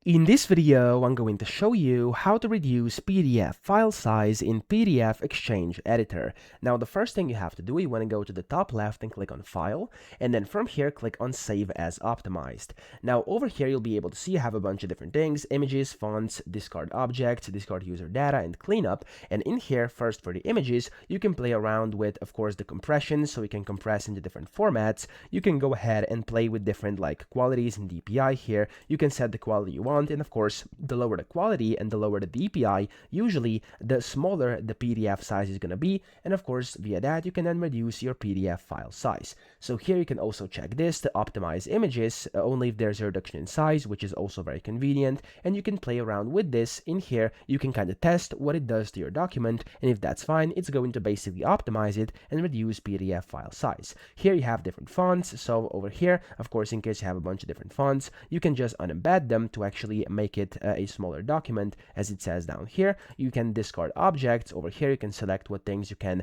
In this video, I'm going to show you how to reduce PDF file size in PDF XChange Editor. Now, the first thing you have to do, you want to go to the top left and click on File, and then from here, click on Save as Optimized. Now, over here, you'll be able to see you have a bunch of different things: images, fonts, discard objects, discard user data, and cleanup. And in here, first for the images, you can play around with, of course, the compression, so you can compress into different formats. You can go ahead and play with different like qualities and DPI here. You can set the quality you want, and of course, the lower the quality and the lower the DPI, usually the smaller the PDF size is going to be, and of course, via that, you can then reduce your PDF file size. So here you can also check this to optimize images only if there's a reduction in size, which is also very convenient, and you can play around with this. In here, you can kind of test what it does to your document, and if that's fine, it's going to basically optimize it and reduce PDF file size. Here you have different fonts, so over here, of course, in case you have a bunch of different fonts, you can just unembed them to actually make it a smaller document, as it says down here. You can discard objects. Over here, you can select what things you can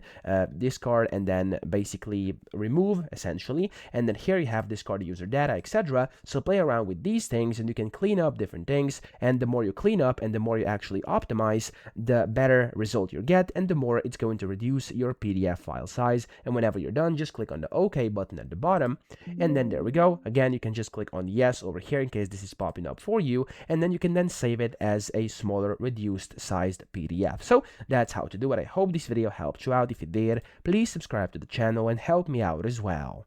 discard and then basically remove, essentially. And then here you have discard user data, etc. So play around with these things, and you can clean up different things. And the more you clean up and the more you actually optimize, the better result you get, and the more it's going to reduce your PDF file size. And whenever you're done, just click on the OK button at the bottom, and then there we go. Again, you can just click on yes over here in case this is popping up for you, and then you can then save it as a smaller, reduced sized PDF. So that's how to do it. I hope this video helped you out. If it did, please subscribe to the channel and help me out as well.